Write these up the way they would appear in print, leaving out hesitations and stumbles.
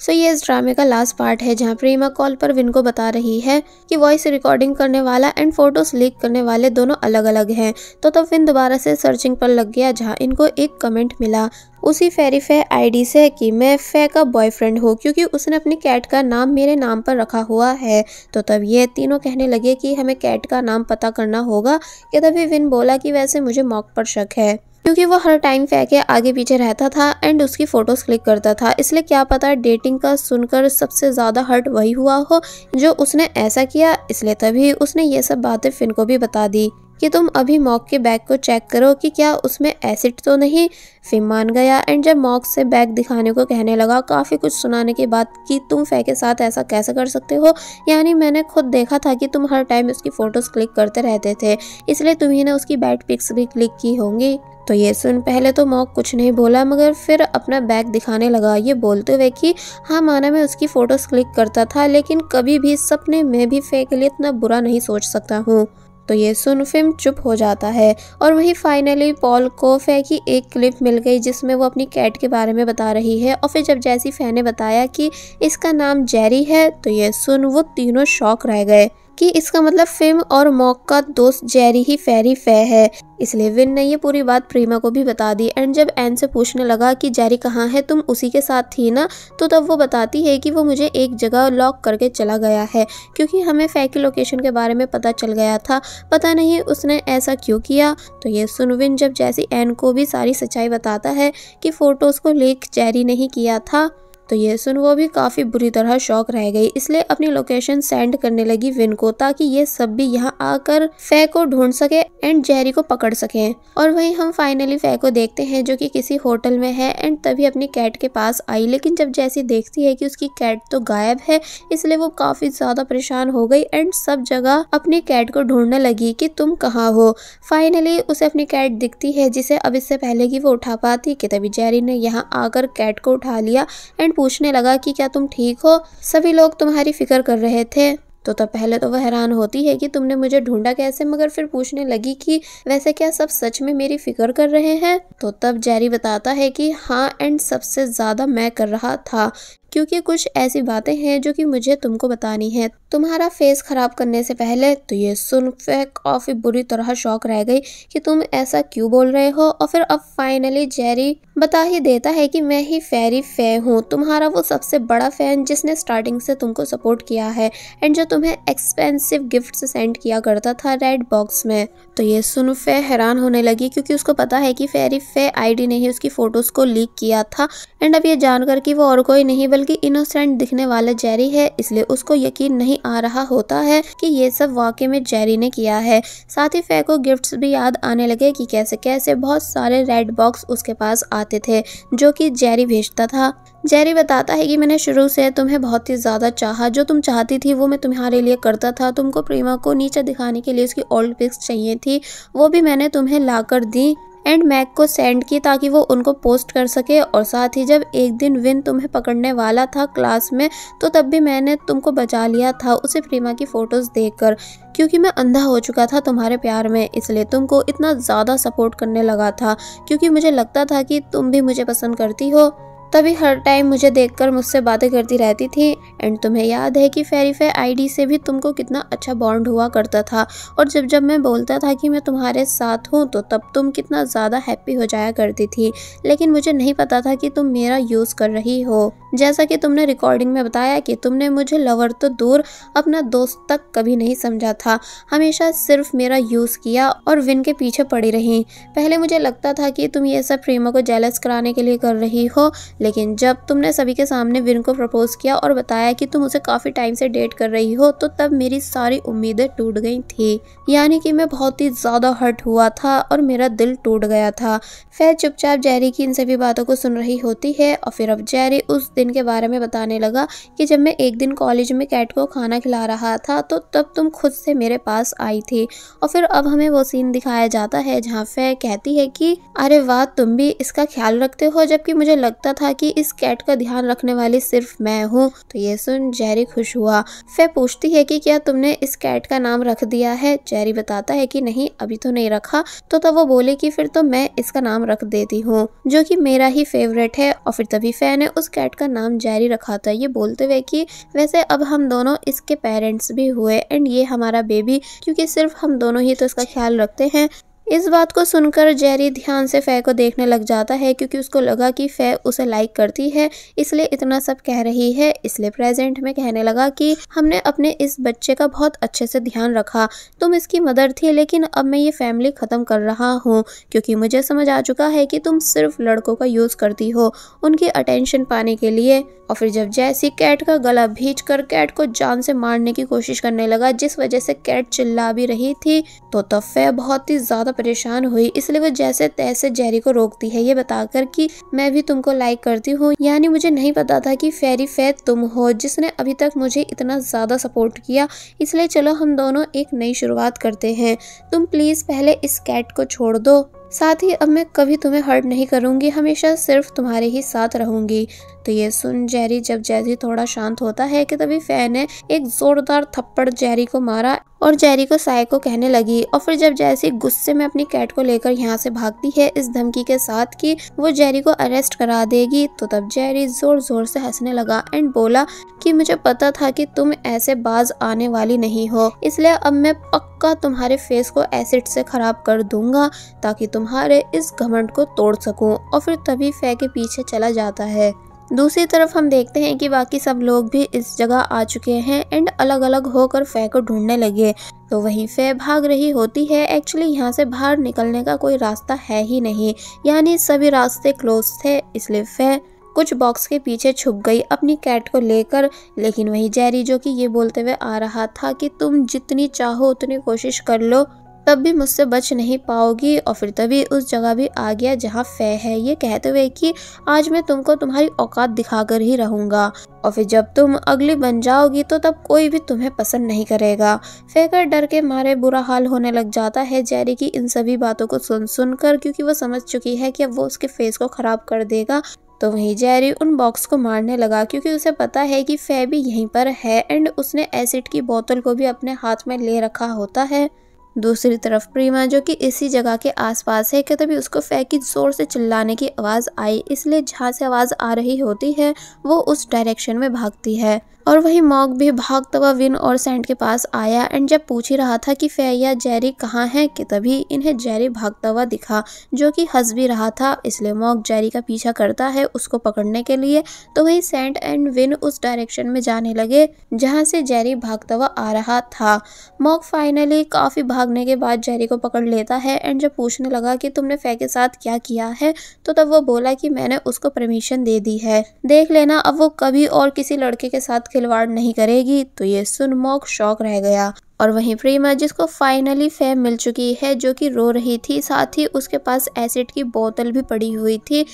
सो ये इस ड्रामे का लास्ट पार्ट है जहाँ प्रेमा कॉल पर विन को बता रही है कि वॉइस रिकॉर्डिंग करने वाला एंड फोटोज लीक करने वाले दोनों अलग अलग हैं। तो तब विन दोबारा से सर्चिंग पर लग गया जहाँ इनको एक कमेंट मिला उसी फेरी फे आईडी से कि मैं फे का बॉयफ्रेंड हूँ क्योंकि उसने अपनी कैट का नाम मेरे नाम पर रखा हुआ है। तो तब ये तीनों कहने लगे कि हमें कैट का नाम पता करना होगा। कि तभी विन बोला कि वैसे मुझे मॉक पर शक है क्योंकि वो हर टाइम फे के आगे पीछे रहता था एंड उसकी फोटोज क्लिक करता था, इसलिए क्या पता डेटिंग का सुनकर सबसे ज्यादा हर्ट वही हुआ हो जो उसने ऐसा किया। इसलिए तभी उसने ये सब बातें फिन को भी बता दी कि तुम अभी मॉक के बैग को चेक करो कि क्या उसमें एसिड तो नहीं। फिन मान गया एंड जब मॉक से बैग दिखाने को कहने लगा काफ़ी कुछ सुनाने के बाद कि तुम फे के साथ ऐसा कैसे कर सकते हो, यानी मैंने खुद देखा था कि तुम हर टाइम उसकी फ़ोटोज़ क्लिक करते रहते थे, इसलिए तुम्ही ने उसकी बैड पिक्स भी क्लिक की होंगी। तो ये सुन पहले तो मॉक कुछ नहीं बोला मगर फिर अपना बैग दिखाने लगा, ये बोलते हुए कि हाँ माना मैं उसकी फ़ोटोज़ क्लिक करता था लेकिन कभी भी सपने में भी फे के लिए इतना बुरा नहीं सोच सकता हूँ। तो ये सुन फिल्म चुप हो जाता है और वही फाइनली पॉल को फे की एक क्लिप मिल गई जिसमें वो अपनी कैट के बारे में बता रही है। और फिर जब जैसी फे ने बताया कि इसका नाम जेरी है तो ये सुन वो तीनों शॉक रह गए कि इसका मतलब फिल्म और मॉक का दोस्त जेरी ही फेरी फे है। इसलिए विन ने ये पूरी बात प्रीमा को भी बता दी एंड जब एन से पूछने लगा कि जेरी कहाँ है, तुम उसी के साथ थी ना, तो तब वो बताती है कि वो मुझे एक जगह लॉक करके चला गया है क्योंकि हमें फे की लोकेशन के बारे में पता चल गया था, पता नहीं उसने ऐसा क्यों किया। तो ये सुन विन जब जैसी एन को भी सारी सच्चाई बताता है कि फोटोज़ को लीक जेरी नहीं किया था तो ये सुन वो भी काफ़ी बुरी तरह शॉक रह गई, इसलिए अपनी लोकेशन सेंड करने लगी विन को ताकि ये सब भी यहाँ आकर फे को ढूंढ सके एंड जेरी को पकड़ सकें। और वहीं हम फाइनली फे को देखते हैं जो कि किसी होटल में है एंड तभी अपनी कैट के पास आई, लेकिन जब जैसी देखती है कि उसकी कैट तो गायब है इसलिए वो काफ़ी ज़्यादा परेशान हो गई एंड सब जगह अपनी कैट को ढूंढने लगी कि तुम कहाँ हो। फाइनली उसे अपनी कैट दिखती है जिसे अब इससे पहले कि वो उठा पाती कि तभी जेरी ने यहाँ आकर कैट को उठा लिया एंड पूछने लगा कि क्या तुम ठीक हो, सभी लोग तुम्हारी फिक्र कर रहे थे। तो तब पहले तो वह हैरान होती है कि तुमने मुझे ढूंढा कैसे, मगर फिर पूछने लगी कि वैसे क्या सब सच में मेरी फिक्र कर रहे हैं। तो तब जेरी बताता है कि हाँ एंड सबसे ज्यादा मैं कर रहा था क्योंकि कुछ ऐसी बातें हैं जो कि मुझे तुमको बतानी है तुम्हारा फेस खराब करने से पहले। तो ये सुन फे काफी बुरी तरह शॉक रह गई कि तुम ऐसा क्यों बोल रहे हो। और फिर अब फाइनली जेरी बता ही देता है कि मैं ही फेरी फे हूँ, तुम्हारा वो सबसे बड़ा फैन जिसने स्टार्टिंग से तुमको सपोर्ट किया है एंड जो तुम्हें एक्सपेंसिव गिफ्ट सेंड किया करता था रेड बॉक्स में। तो ये सुन फे हैरान होने लगी क्योंकि उसको पता है कि फेरी फे आईडी ने ही उसकी फोटोज को लीक किया था एंड अब ये जानकर कि वो और कोई नहीं बल्कि इनोसेंट दिखने वाला जेरी है, इसलिए उसको यकीन नहीं आ रहा होता है कि ये सब वाकई में जेरी ने किया है। साथ ही फे को गिफ्ट्स भी याद आने लगे कि कैसे कैसे बहुत सारे रेड बॉक्स उसके पास आते थे जो कि जेरी भेजता था। जेरी बताता है कि मैंने शुरू से तुम्हें बहुत ही ज़्यादा चाहा, जो तुम चाहती थी वो मैं तुम्हारे लिए करता था। तुमको प्रीमा को नीचे दिखाने के लिए उसकी ओल्ड पिक्स चाहिए थी, वो भी मैंने तुम्हें लाकर दी एंड मैक को सेंड की ताकि वो उनको पोस्ट कर सके। और साथ ही जब एक दिन विन तुम्हें पकड़ने वाला था क्लास में तो तब भी मैंने तुमको बचा लिया था उसे प्रीमा की फ़ोटोज़ देखकर, क्योंकि मैं अंधा हो चुका था तुम्हारे प्यार में, इसलिए तुमको इतना ज़्यादा सपोर्ट करने लगा था क्योंकि मुझे लगता था कि तुम भी मुझे पसंद करती हो। तभी हर टाइम मुझे देखकर मुझसे बातें करती रहती थी एंड तुम्हें याद है कि फेरी फे आईडी से भी तुमको कितना अच्छा बॉन्ड हुआ करता था और जब जब मैं बोलता था कि मैं तुम्हारे साथ हूँ तो तब तुम कितना ज़्यादा हैप्पी हो जाया करती थी, लेकिन मुझे नहीं पता था कि तुम मेरा यूज़ कर रही हो। जैसा कि तुमने रिकॉर्डिंग में बताया कि तुमने मुझे लवर तो दूर अपना दोस्त तक कभी नहीं समझा था, हमेशा सिर्फ मेरा यूज़ किया और विन के पीछे पड़ी रही। पहले मुझे लगता था कि तुम ये सब प्रेमा को जेलस कराने के लिए कर रही हो, लेकिन जब तुमने सभी के सामने विन को प्रपोज किया और बताया कि तुम उसे काफ़ी टाइम से डेट कर रही हो तो तब मेरी सारी उम्मीदें टूट गई थी, यानी कि मैं बहुत ही ज़्यादा हर्ट हुआ था और मेरा दिल टूट गया था। फिर चुपचाप जेरी की इन सभी बातों को सुन रही होती है और फिर अब जेरी उस दिन के बारे में बताने लगा कि जब मैं एक दिन कॉलेज में कैट को खाना खिला रहा था तो तब तुम खुद से मेरे पास आई थी। और फिर अब हमें वो सीन दिखाया जाता है जहाँ फे कहती है कि अरे वाह तुम भी इसका ख्याल रखते हो, जबकि मुझे लगता था कि इस कैट का ध्यान रखने वाली सिर्फ मैं हूँ। तो ये सुन जेरी खुश हुआ। फे पूछती है कि क्या तुमने इस कैट का नाम रख दिया है। जेरी बताता है कि नहीं अभी तो नहीं रखा। तो तब वो बोले कि फिर तो मैं इसका नाम रख देती हूँ जो कि मेरा ही फेवरेट है। और फिर तभी फे ने उस कैट का नाम जेरी रखा था, ये बोलते हुए कि वैसे अब हम दोनों इसके पेरेंट्स भी हुए एंड ये हमारा बेबी, क्योंकि सिर्फ हम दोनों ही तो इसका ख्याल रखते हैं। इस बात को सुनकर जेरी ध्यान से फे को देखने लग जाता है, क्योंकि उसको लगा कि फे उसे लाइक करती है, इसलिए इतना सब कह रही है। इसलिए प्रेजेंट में कहने लगा कि हमने अपने इस बच्चे का बहुत अच्छे से ध्यान रखा, तुम इसकी मदर थी, लेकिन अब मैं ये फैमिली ख़त्म कर रहा हूँ, क्योंकि मुझे समझ आ चुका है कि तुम सिर्फ लड़कों का यूज़ करती हो उनकी अटेंशन पाने के लिए। और फिर जब जैसी कैट का गला भींच कर कैट को जान से मारने की कोशिश करने लगा, जिस वजह से कैट चिल्ला भी रही थी, तो तब फे बहुत ही ज़्यादा परेशान हुई। इसलिए वो जैसे तैसे जेरी को रोकती है, ये बताकर कि मैं भी तुमको लाइक करती हूँ, यानी मुझे नहीं पता था कि फेरी फे तुम हो जिसने अभी तक मुझे इतना ज़्यादा सपोर्ट किया, इसलिए चलो हम दोनों एक नई शुरुआत करते हैं। तुम प्लीज़ पहले इस कैट को छोड़ दो, साथ ही अब मैं कभी तुम्हें हर्ट नहीं करूँगी, हमेशा सिर्फ तुम्हारे ही साथ रहूँगी। तो ये सुन जेरी जब जैसी थोड़ा शांत होता है कि तभी फे ने एक जोरदार थप्पड़ जेरी को मारा और जेरी को साइको कहने लगी। और फिर जब जैसी गुस्से में अपनी कैट को लेकर यहाँ से भागती है इस धमकी के साथ कि वो जेरी को अरेस्ट करा देगी, तो तब जेरी जोर जोर से हंसने लगा एंड बोला कि मुझे पता था कि तुम ऐसे बाज आने वाली नहीं हो, इसलिए अब मैं पक्का तुम्हारे फेस को एसिड से खराब कर दूंगा ताकि तुम्हारे इस घमंड को तोड़ सकूं। और फिर तभी फे के पीछे चला जाता है। दूसरी तरफ हम देखते हैं कि बाकी सब लोग भी इस जगह आ चुके हैं एंड अलग अलग होकर फे को ढूंढने लगे। तो वहीं फे भाग रही होती है। एक्चुअली यहाँ से बाहर निकलने का कोई रास्ता है ही नहीं, यानी सभी रास्ते क्लोज थे, इसलिए फे कुछ बॉक्स के पीछे छुप गई अपनी कैट को लेकर। लेकिन वहीं जेरी जो कि ये बोलते हुए आ रहा था कि तुम जितनी चाहो उतनी कोशिश कर लो, तब भी मुझसे बच नहीं पाओगी। और फिर तभी उस जगह भी आ गया जहाँ फे है, ये कहते हुए कि आज मैं तुमको तुम्हारी औकात दिखाकर ही रहूंगा, और फिर जब तुम अगली बन जाओगी तो तब कोई भी तुम्हें पसंद नहीं करेगा। फे का डर के मारे बुरा हाल होने लग जाता है जेरी की इन सभी बातों को सुनकर, क्योंकि वो समझ चुकी है कि अब वो उसके फेस को खराब कर देगा। तो वहीं जेरी उन बॉक्स को मारने लगा, क्योंकि उसे पता है कि फे भी यहीं पर है एंड उसने एसिड की बोतल को भी अपने हाथ में ले रखा होता है। दूसरी तरफ प्रीमा जो कि इसी जगह के आसपास है कि तभी उसको फे की जोर से चिल्लाने की आवाज़ आई, इसलिए जहाँ से आवाज़ आ रही होती है वो उस डायरेक्शन में भागती है। और वही मॉग भी भागता हुआ विन और सैंड के पास आया एंड जब पूछ ही रहा था कि फे या जेरी कहाँ है, कि तभी इन्हें जेरी भागता हुआ दिखा, जो कि हंस भी रहा था। इसलिए मॉग जेरी का पीछा करता है उसको पकड़ने के लिए। तो वही सैंड एंड विन उस डायरेक्शन में जाने लगे जहाँ से जेरी भागता हुआ आ रहा था। मॉग फाइनली काफ़ी भागने के बाद जेरी को पकड़ लेता है एंड जब पूछने लगा कि तुमने फे के साथ क्या किया है, तो तब वो बोला कि मैंने उसको परमिशन दे दी है, देख लेना अब वो कभी और किसी लड़के के साथ खिलवाड़ नहीं करेगी। तो ये सुन मॉग शॉक रह गया। और वहीं प्रीमा जिसको फाइनली फे मिल चुकी है, जो कि रो रही थी, साथ ही उसके पास एसिड की बोतल भी पड़ी हुई थी,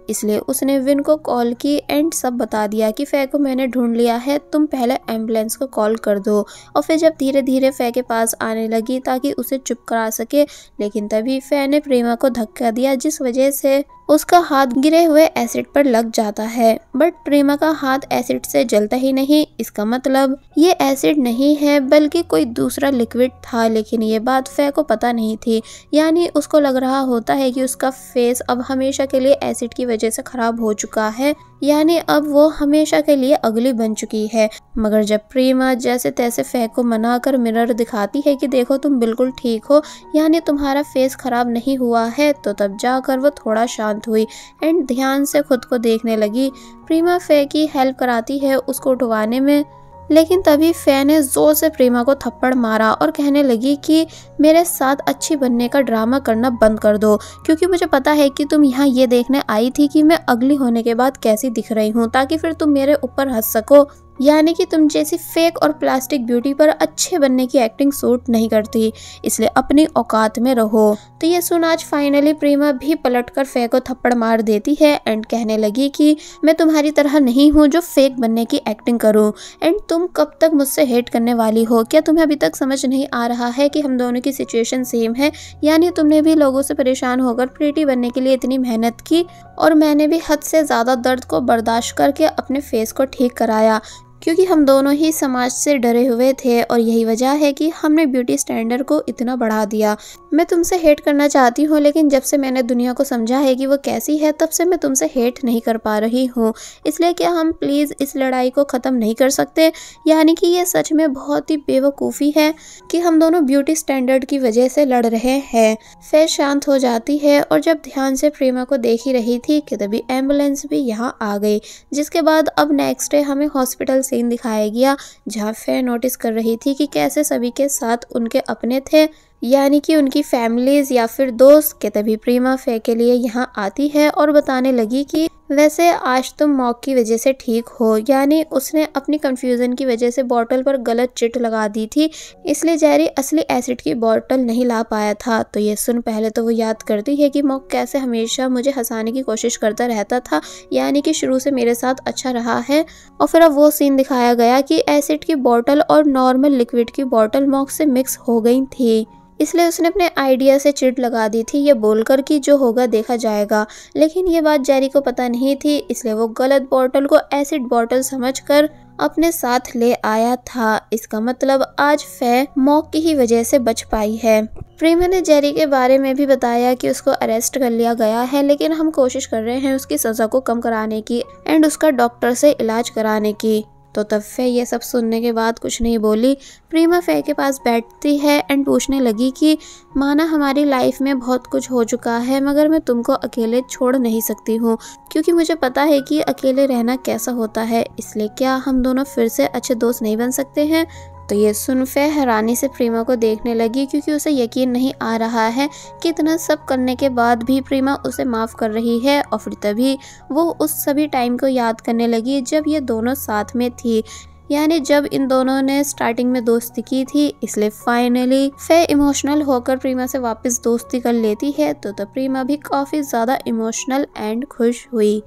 इसलिए उसने विन को कॉल की एंड सब बता दिया कि फे को मैंने ढूंढ लिया है, तुम पहले एम्बुलेंस को कॉल कर दो। और फिर जब धीरे धीरे फे के पास आने लगी ताकि उसे चुप करा सके, लेकिन तभी फे ने प्रीमा को धक्का दिया, जिस वजह से उसका हाथ गिरे हुए एसिड पर लग जाता है। बट प्रीमा का हाथ एसिड से जलता ही नहीं, इसका मतलब ये एसिड नहीं है बल्कि कोई दूसरा लिक्विड था। लेकिन ये बात फे को पता नहीं थी, यानी उसको लग रहा होता है कि उसका फेस अब हमेशा के लिए एसिड की वजह से खराब हो चुका है, यानी अब वो हमेशा के लिए अगली बन चुकी है। मगर जब प्रीमा जैसे तैसे फे को मनाकर मिरर दिखाती है कि देखो तुम बिल्कुल ठीक हो, यानी तुम्हारा फेस खराब नहीं हुआ है, तो तब जाकर वो थोड़ा शांत हुई एंड ध्यान से खुद को देखने लगी। प्रीमा फे की हेल्प कराती है उसको उठवाने में, लेकिन तभी फे ने जोर से प्रीमा को थप्पड़ मारा और कहने लगी कि मेरे साथ अच्छी बनने का ड्रामा करना बंद कर दो, क्योंकि मुझे पता है कि तुम यहाँ ये देखने आई थी कि मैं अगली होने के बाद कैसी दिख रही हूँ, ताकि फिर तुम मेरे ऊपर हंस सको, यानी कि तुम जैसी फेक और प्लास्टिक ब्यूटी पर अच्छे बनने की एक्टिंग सूट नहीं करती, इसलिए अपनी औकात में रहो। तो ये सुन आज फाइनली प्रीमा भी पलटकर फे को थप्पड़ मार देती है एंड कहने लगी कि मैं तुम्हारी तरह नहीं हूँ जो फेक बनने की एक्टिंग करूँ, एंड तुम कब तक मुझसे हेट करने वाली हो? क्या तुम्हें अभी तक समझ नहीं आ रहा है कि हम दोनों की सिचुएशन सेम है? यानी तुमने भी लोगों से परेशान होकर प्रीटी बनने के लिए इतनी मेहनत की, और मैंने भी हद से ज़्यादा दर्द को बर्दाश्त करके अपने फेस को ठीक कराया, क्योंकि हम दोनों ही समाज से डरे हुए थे और यही वजह है कि हमने ब्यूटी स्टैंडर्ड को इतना बढ़ा दिया। मैं तुमसे हेट करना चाहती हूँ, लेकिन जब से मैंने दुनिया को समझा है कि वो कैसी है, तब से मैं तुमसे हेट नहीं कर पा रही हूँ। इसलिए क्या हम प्लीज़ इस लड़ाई को ख़त्म नहीं कर सकते? यानी कि ये सच में बहुत ही बेवकूफ़ी है कि हम दोनों ब्यूटी स्टैंडर्ड की वजह से लड़ रहे हैं। फे शांत हो जाती है और जब ध्यान से प्रेमा को देख ही रही थी कि तभी एम्बुलेंस भी यहाँ आ गई, जिसके बाद अब नेक्स्ट डे हमें हॉस्पिटल सीन दिखाया गया, जहाँ फे नोटिस कर रही थी कि कैसे सभी के साथ उनके अपने थे, यानी कि उनकी फैमिलीज या फिर दोस्त। के तभी प्रीमा फे के लिए यहाँ आती है और बताने लगी कि वैसे आज तुम मॉक की वजह से ठीक हो, यानी उसने अपनी कंफ्यूजन की वजह से बॉटल पर गलत चिट लगा दी थी, इसलिए जेरी असली एसिड की बॉटल नहीं ला पाया था। तो ये सुन पहले तो वो याद करती है कि मॉक कैसे हमेशा मुझे हंसाने की कोशिश करता रहता था, यानी कि शुरू से मेरे साथ अच्छा रहा है। और फिर अब वो सीन दिखाया गया कि एसिड की बॉटल और नॉर्मल लिक्विड की बॉटल मॉक से मिक्स हो गई थी, इसलिए उसने अपने आइडिया से चिट लगा दी थी, ये बोलकर कि जो होगा देखा जाएगा। लेकिन ये बात जेरी को पता नहीं थी, इसलिए वो गलत बॉटल को एसिड बॉटल समझकर अपने साथ ले आया था। इसका मतलब आज फे मॉक की ही वजह से बच पाई है। प्रीमा ने जेरी के बारे में भी बताया कि उसको अरेस्ट कर लिया गया है, लेकिन हम कोशिश कर रहे हैं उसकी सज़ा को कम कराने की एंड उसका डॉक्टर से इलाज कराने की। तो तब फे ये सब सुनने के बाद कुछ नहीं बोली। प्रीमा फे के पास बैठती है एंड पूछने लगी कि माना हमारी लाइफ में बहुत कुछ हो चुका है, मगर मैं तुमको अकेले छोड़ नहीं सकती हूँ, क्योंकि मुझे पता है कि अकेले रहना कैसा होता है। इसलिए क्या हम दोनों फिर से अच्छे दोस्त नहीं बन सकते हैं? तो ये सुन फे हैरानी से प्रीमा को देखने लगी, क्योंकि उसे यकीन नहीं आ रहा है कि इतना सब करने के बाद भी प्रीमा उसे माफ़ कर रही है। और फिर तभी वो उस सभी टाइम को याद करने लगी जब ये दोनों साथ में थी, यानी जब इन दोनों ने स्टार्टिंग में दोस्ती की थी। इसलिए फाइनली फे इमोशनल होकर प्रीमा से वापस दोस्ती कर लेती है। तो तब प्रीमा भी काफ़ी ज़्यादा इमोशनल एंड खुश हुई।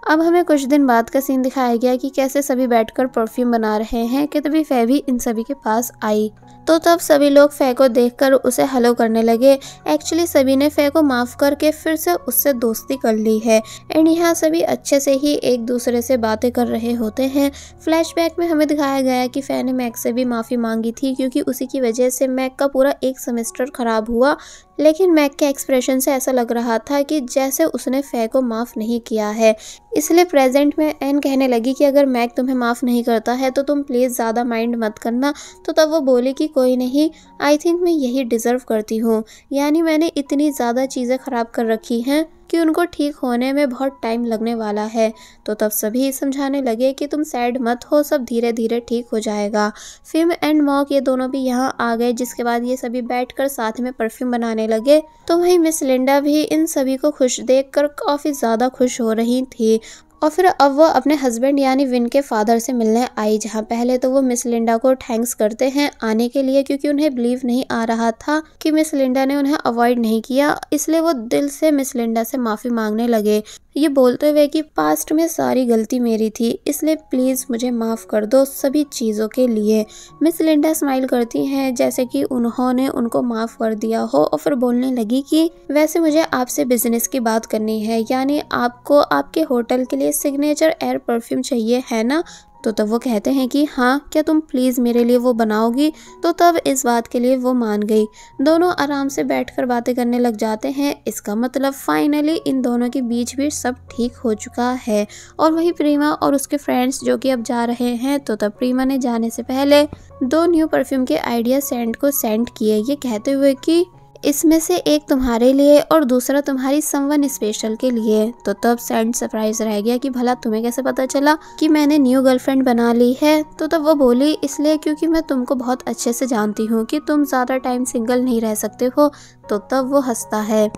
अब हमें कुछ दिन बाद का सीन दिखाया गया कि कैसे सभी बैठकर परफ्यूम बना रहे हैं कि तभी फे भी इन सभी के पास आई। तो तब सभी लोग फे को देखकर उसे हेलो करने लगे। एक्चुअली सभी ने फे को माफ़ करके फिर से उससे दोस्ती कर ली है एंड यहाँ सभी अच्छे से ही एक दूसरे से बातें कर रहे होते हैं। फ्लैशबैक में हमें दिखाया गया कि फे ने मैक से भी माफ़ी मांगी थी, क्योंकि उसी की वजह से मैक का पूरा एक सेमेस्टर ख़राब हुआ। लेकिन मैक के एक्सप्रेशन से ऐसा लग रहा था कि जैसे उसने फे को माफ़ नहीं किया है। इसलिए प्रेजेंट में एन कहने लगी कि अगर मैक तुम्हें माफ़ नहीं करता है तो तुम प्लीज़ ज़्यादा माइंड मत करना। तो तब वो बोली कि कोई नहीं, आई थिंक मैं यही डिज़र्व करती हूँ, यानी मैंने इतनी ज़्यादा चीज़ें ख़राब कर रखी हैं कि उनको ठीक होने में बहुत टाइम लगने वाला है। तो तब सभी समझाने लगे कि तुम सैड मत हो, सब धीरे धीरे ठीक हो जाएगा। फिम एंड मॉक ये दोनों भी यहाँ आ गए, जिसके बाद ये सभी बैठकर साथ में परफ्यूम बनाने लगे। तो वहीं मिस लिंडा भी इन सभी को खुश देखकर काफ़ी ज़्यादा खुश हो रही थी। और फिर अब वो अपने हस्बैंड यानी विन के फादर से मिलने आई, जहाँ पहले तो वो मिस लिंडा को थैंक्स करते हैं आने के लिए, क्योंकि उन्हें बिलीव नहीं आ रहा था कि मिस लिंडा ने उन्हें अवॉइड नहीं किया। इसलिए वो दिल से मिस लिंडा से माफ़ी मांगने लगे, ये बोलते हुए कि पास्ट में सारी गलती मेरी थी, इसलिए प्लीज़ मुझे माफ़ कर दो सभी चीज़ों के लिए। मिस लिंडा स्माइल करती हैं जैसे कि उन्होंने उनको माफ़ कर दिया हो, और फिर बोलने लगी कि वैसे मुझे आपसे बिजनेस की बात करनी है, यानी आपको आपके होटल के लिए सिग्नेचर एयर परफ्यूम चाहिए है ना? तो तब वो कहते हैं कि हाँ, क्या तुम प्लीज़ मेरे लिए वो बनाओगी? तो तब इस बात के लिए वो मान गई। दोनों आराम से बैठकर बातें करने लग जाते हैं। इसका मतलब फाइनली इन दोनों के बीच भी सब ठीक हो चुका है। और वही प्रीमा और उसके फ्रेंड्स जो कि अब जा रहे हैं। तो तब प्रीमा ने जाने से पहले 2 न्यू परफ्यूम के आइडिया सेंड को सेंड किए, ये कहते हुए कि इसमें से एक तुम्हारे लिए और दूसरा तुम्हारी समवन स्पेशल के लिए। तो तब सैंड सरप्राइज रह गया कि भला तुम्हें कैसे पता चला कि मैंने न्यू गर्लफ्रेंड बना ली है? तो तब वो बोली इसलिए क्योंकि मैं तुमको बहुत अच्छे से जानती हूँ कि तुम ज़्यादा टाइम सिंगल नहीं रह सकते हो। तो तब वो हंसता है।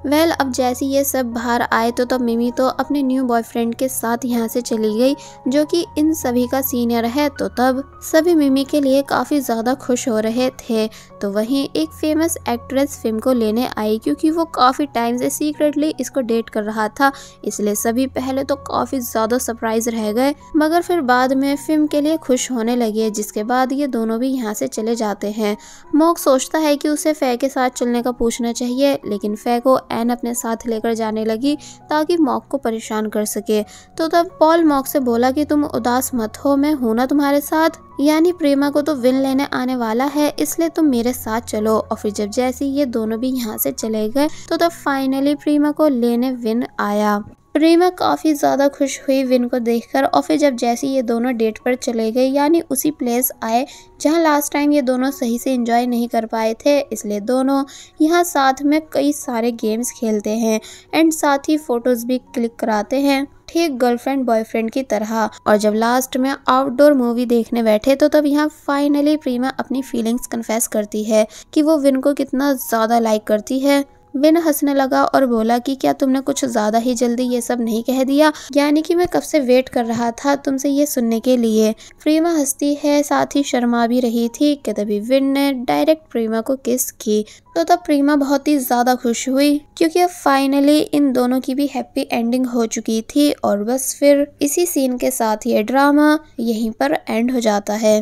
अब जैसे ये सब बाहर आए तो तब मिमी तो अपने न्यू बॉयफ्रेंड के साथ यहाँ से चली गई, जो कि इन सभी का सीनियर है। तो तब सभी मिमी के लिए काफ़ी ज़्यादा खुश हो रहे थे। तो वहीं एक फेमस एक्ट्रेस फिल्म को लेने आई, क्योंकि वो काफ़ी टाइम से सीक्रेटली इसको डेट कर रहा था। इसलिए सभी पहले तो काफ़ी ज़्यादा सरप्राइज रह गए, मगर फिर बाद में फिल्म के लिए खुश होने लगे। जिसके बाद ये दोनों भी यहाँ से चले जाते हैं। मॉक सोचता है कि उसे फे के साथ चलने का पूछना चाहिए, लेकिन फे को एन अपने साथ लेकर जाने लगी ताकि मॉक को परेशान कर सके। तो तब पॉल मॉक से बोला कि तुम उदास मत हो, मैं हूं ना तुम्हारे साथ, यानी प्रेमा को तो विन लेने आने वाला है, इसलिए तुम मेरे साथ चलो। और फिर जब जैसे ये दोनों भी यहाँ से चले गए तो तब फाइनली प्रेमा को लेने विन आया। प्रेमा काफ़ी ज़्यादा खुश हुई विन को देखकर। और फिर जब जैसे ये दोनों डेट पर चले गए, यानी उसी प्लेस आए जहाँ लास्ट टाइम ये दोनों सही से एंजॉय नहीं कर पाए थे, इसलिए दोनों यहाँ साथ में कई सारे गेम्स खेलते हैं एंड साथ ही फोटोज़ भी क्लिक कराते हैं, ठीक गर्लफ्रेंड बॉयफ्रेंड की तरह। और जब लास्ट में आउटडोर मूवी देखने बैठे तो तब यहाँ फाइनली प्रेमा अपनी फीलिंग्स कन्फेस करती है कि वो विन को कितना ज़्यादा लाइक करती है। विन हंसने लगा और बोला कि क्या तुमने कुछ ज़्यादा ही जल्दी ये सब नहीं कह दिया, यानी कि मैं कब से वेट कर रहा था तुमसे ये सुनने के लिए। प्रेमा हंसती है, साथ ही शर्मा भी रही थी कि तभी विन ने डायरेक्ट प्रेमा को किस की। तो तब प्रेमा बहुत ही ज़्यादा खुश हुई क्योंकि अब फाइनली इन दोनों की भी हैप्पी एंडिंग हो चुकी थी। और बस फिर इसी सीन के साथ ये ड्रामा यहीं पर एंड हो जाता है।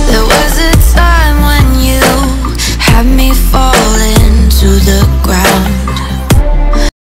There was a time when you had me falling to the ground.